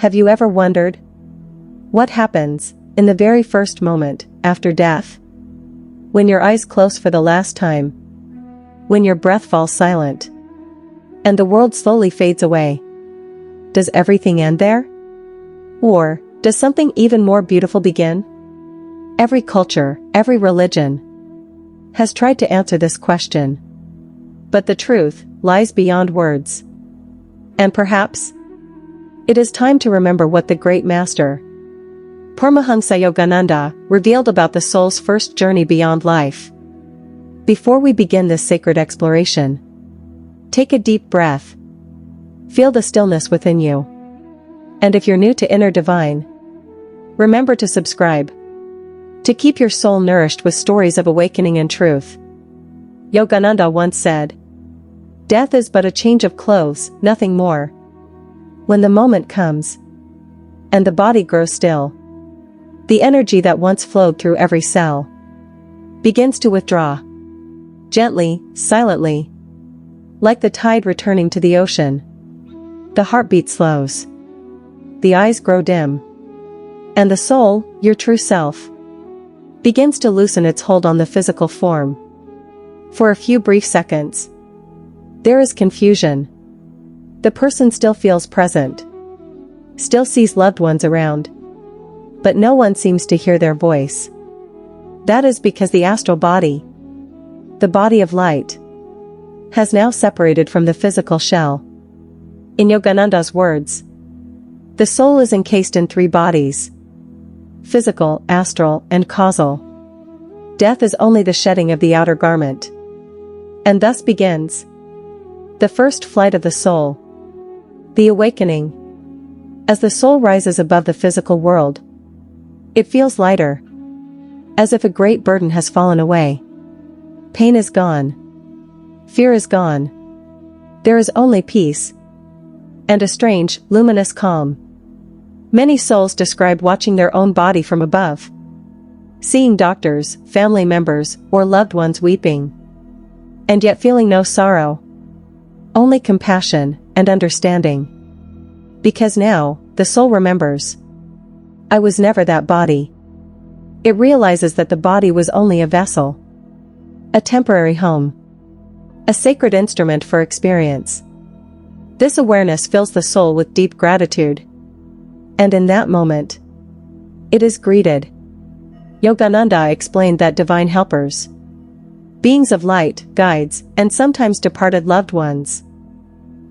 Have you ever wondered what happens in the very first moment after death? When your eyes close for the last time, when your breath falls silent, and the world slowly fades away. Does everything end there? Or does something even more beautiful begin? Every culture, every religion has tried to answer this question. But the truth lies beyond words. And perhaps it is time to remember what the great master, Paramhansa Yogananda, revealed about the soul's first journey beyond life. Before we begin this sacred exploration, take a deep breath. Feel the stillness within you. And if you're new to Inner Divine, remember to subscribe to keep your soul nourished with stories of awakening and truth. Yogananda once said, "Death is but a change of clothes, nothing more. When the moment comes, and the body grows still, the energy that once flowed through every cell begins to withdraw. Gently, silently, like the tide returning to the ocean. The heartbeat slows. The eyes grow dim. And the soul, your true self, begins to loosen its hold on the physical form. For a few brief seconds, there is confusion. The person still feels present, still sees loved ones around, but no one seems to hear their voice. That is because the astral body, the body of light, has now separated from the physical shell. In Yogananda's words, the soul is encased in three bodies: physical, astral, and causal. Death is only the shedding of the outer garment. And thus begins the first flight of the soul, the awakening. As the soul rises above the physical world, it feels lighter, as if a great burden has fallen away. Pain is gone. Fear is gone. There is only peace, and a strange, luminous calm. Many souls describe watching their own body from above, seeing doctors, family members, or loved ones weeping, and yet feeling no sorrow, only compassion and understanding. Because now, the soul remembers, I was never that body. It realizes that the body was only a vessel, a temporary home, a sacred instrument for experience. This awareness fills the soul with deep gratitude. And in that moment, it is greeted. Yogananda explained that divine helpers, beings of light, guides, and sometimes departed loved ones,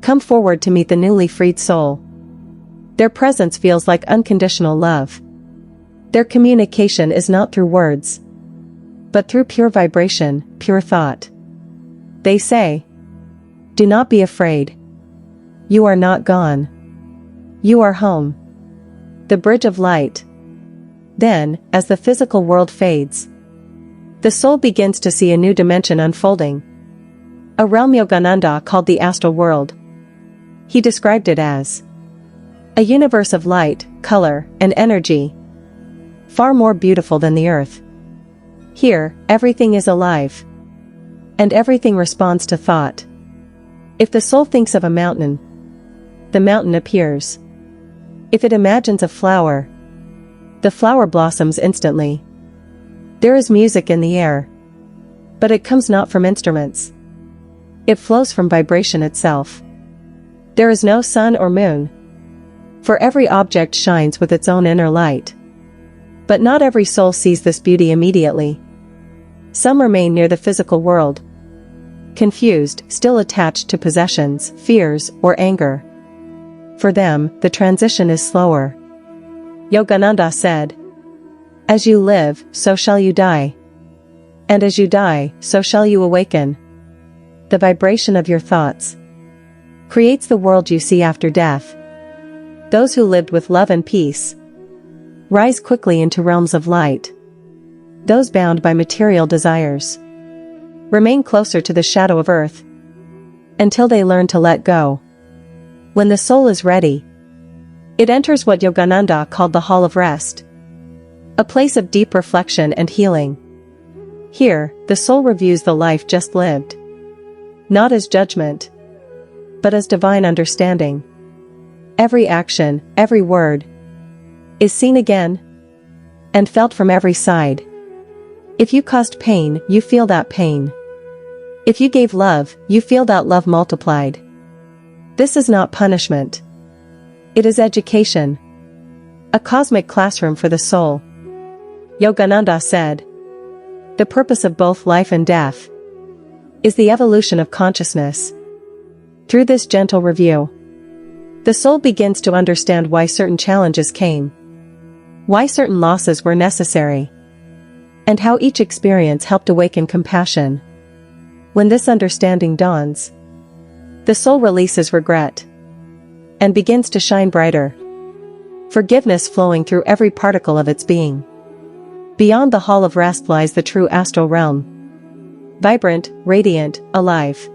come forward to meet the newly freed soul. Their presence feels like unconditional love. Their communication is not through words, but through pure vibration, pure thought. They say, do not be afraid. You are not gone. You are home. The bridge of light. Then, as the physical world fades, the soul begins to see a new dimension unfolding. A realm Yogananda called the Astral World. He described it as a universe of light, color, and energy, far more beautiful than the earth. Here, everything is alive, and everything responds to thought. If the soul thinks of a mountain, the mountain appears. If it imagines a flower, the flower blossoms instantly. There is music in the air, but it comes not from instruments. It flows from vibration itself. There is no sun or moon, for every object shines with its own inner light. But not every soul sees this beauty immediately. Some remain near the physical world, confused, still attached to possessions, fears, or anger. For them, the transition is slower. Yogananda said, as you live, so shall you die. And as you die, so shall you awaken. The vibration of your thoughts creates the world you see after death. Those who lived with love and peace rise quickly into realms of light. Those bound by material desires remain closer to the shadow of earth until they learn to let go. When the soul is ready, it enters what Yogananda called the Hall of Rest, a place of deep reflection and healing. Here, the soul reviews the life just lived, not as judgment, but as divine understanding. every action, every word, is seen again and felt from every side. If you caused pain, you feel that pain. If you gave love, you feel that love multiplied. This is not punishment. It is education. A cosmic classroom for the soul. Yogananda said, "The purpose of both life and death is the evolution of consciousness." Through this gentle review, the soul begins to understand why certain challenges came, why certain losses were necessary, and how each experience helped awaken compassion. When this understanding dawns, the soul releases regret and begins to shine brighter, forgiveness flowing through every particle of its being. Beyond the hall of rest lies the true astral realm. Vibrant, radiant, alive.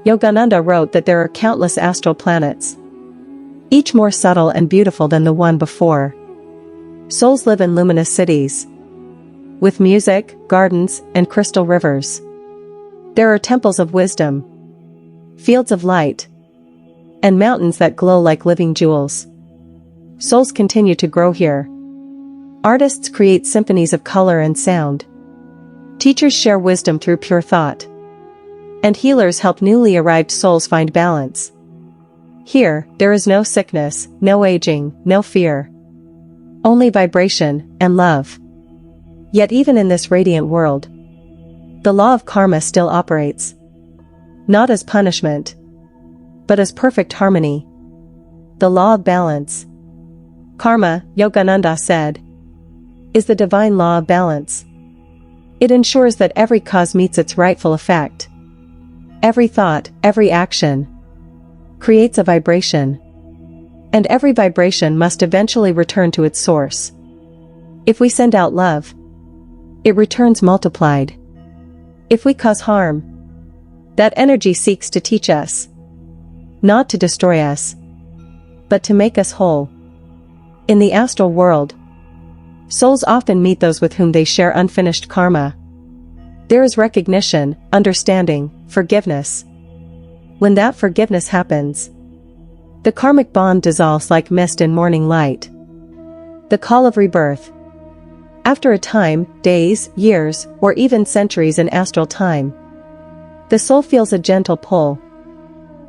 Yogananda wrote that there are countless astral planets, each more subtle and beautiful than the one before. Souls live in luminous cities, with music, gardens, and crystal rivers. There are temples of wisdom, fields of light, and mountains that glow like living jewels. Souls continue to grow here. Artists create symphonies of color and sound. Teachers share wisdom through pure thought. And healers help newly arrived souls find balance. Here, there is no sickness, no aging, no fear. Only vibration and love. Yet even in this radiant world, the law of karma still operates. Not as punishment, but as perfect harmony. The law of balance. Karma, Yogananda said, is the divine law of balance. It ensures that every cause meets its rightful effect. Every thought, every action creates a vibration. And every vibration must eventually return to its source. If we send out love, it returns multiplied. If we cause harm, that energy seeks to teach us, not to destroy us, but to make us whole. In the astral world, souls often meet those with whom they share unfinished karma. There is recognition, understanding, forgiveness. When that forgiveness happens, the karmic bond dissolves like mist in morning light. The call of rebirth. After a time, days, years, or even centuries in astral time, the soul feels a gentle pull,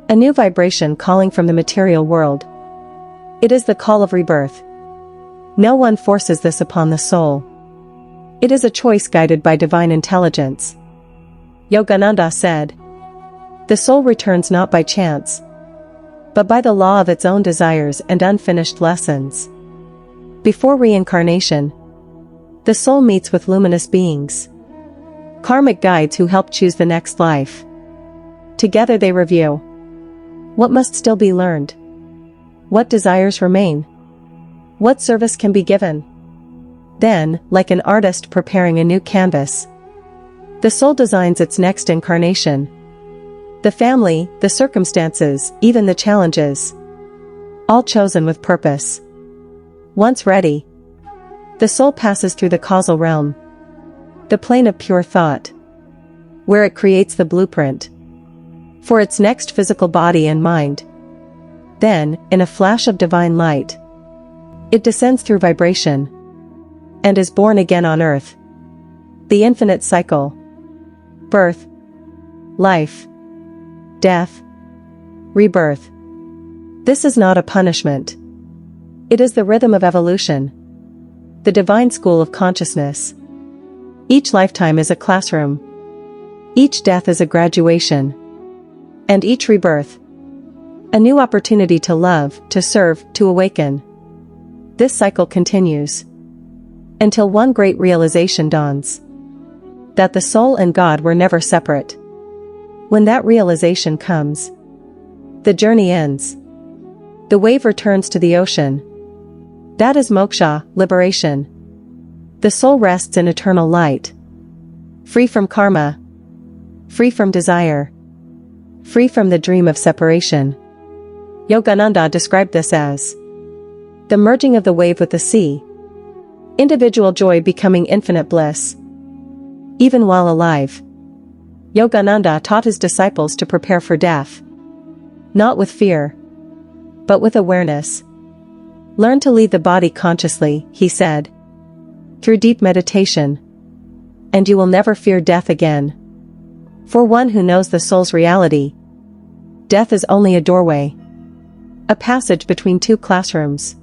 a new vibration calling from the material world. It is the call of rebirth. No one forces this upon the soul. It is a choice guided by divine intelligence. Yogananda said, "The soul returns not by chance, but by the law of its own desires and unfinished lessons." Before reincarnation, the soul meets with luminous beings, karmic guides who help choose the next life. Together they review what must still be learned, what desires remain, what service can be given. Then, like an artist preparing a new canvas, the soul designs its next incarnation. The family, the circumstances, even the challenges, all chosen with purpose. Once ready, the soul passes through the causal realm, the plane of pure thought, where it creates the blueprint for its next physical body and mind. Then, in a flash of divine light, it descends through vibration and is born again on earth. The infinite cycle. Birth, life, death, rebirth. This is not a punishment. It is the rhythm of evolution, the divine school of consciousness. Each lifetime is a classroom. Each death is a graduation. And each rebirth, a new opportunity to love, to serve, to awaken. This cycle continues until one great realization dawns, that the soul and God were never separate. When that realization comes, the journey ends. The wave returns to the ocean. That is moksha, liberation. The soul rests in eternal light, free from karma, free from desire, free from the dream of separation. Yogananda described this as the merging of the wave with the sea, individual joy becoming infinite bliss. Even while alive, Yogananda taught his disciples to prepare for death, not with fear, but with awareness. Learn to leave the body consciously, he said, through deep meditation, and you will never fear death again. For one who knows the soul's reality, death is only a doorway, a passage between two classrooms.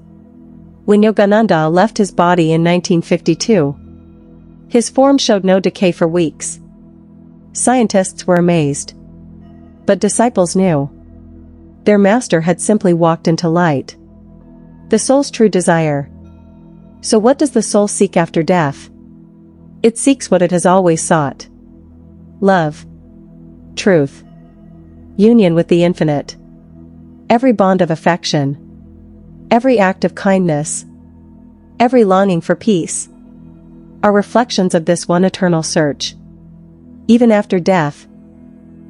When Yogananda left his body in 1952, his form showed no decay for weeks. Scientists were amazed, but disciples knew their master had simply walked into light, the soul's true desire. So what does the soul seek after death? It seeks what it has always sought: love, truth, union with the infinite. Every bond of affection, every act of kindness, every longing for peace are reflections of this one eternal search. Even after death,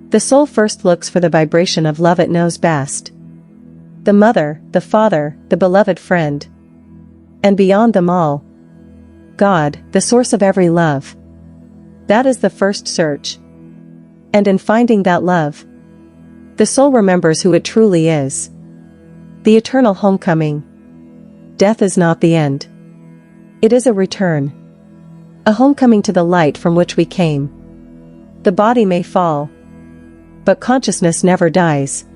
the soul first looks for the vibration of love it knows best. The mother, the father, the beloved friend. And beyond them all, God, the source of every love. That is the first search. And in finding that love, the soul remembers who it truly is. The eternal homecoming. Death is not the end. It is a return. A homecoming to the light from which we came. The body may fall, but consciousness never dies.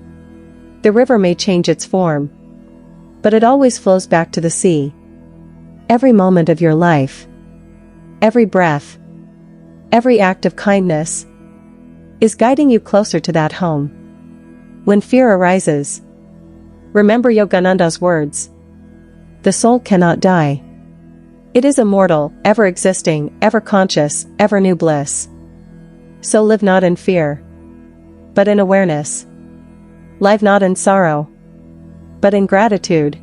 The river may change its form, but it always flows back to the sea. Every moment of your life, every breath, every act of kindness is guiding you closer to that home. When fear arises, remember Yogananda's words. The soul cannot die. It is immortal, ever existing, ever conscious, ever new bliss. So live not in fear, but in awareness. Live not in sorrow, but in gratitude.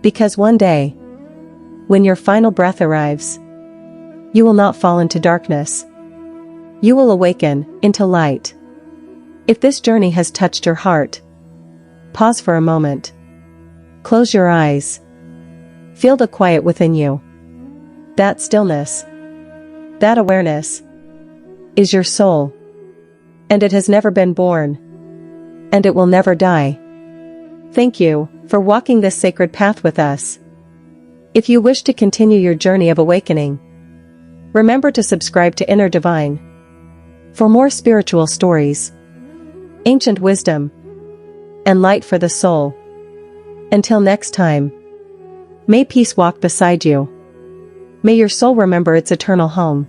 Because one day, when your final breath arrives, you will not fall into darkness. You will awaken into light. If this journey has touched your heart, pause for a moment. Close your eyes. Feel the quiet within you. That stillness, that awareness, is your soul. And it has never been born. And it will never die. Thank you for walking this sacred path with us. If you wish to continue your journey of awakening, remember to subscribe to Inner Divine for more spiritual stories, ancient wisdom, and light for the soul. Until next time, may peace walk beside you. May your soul remember its eternal home.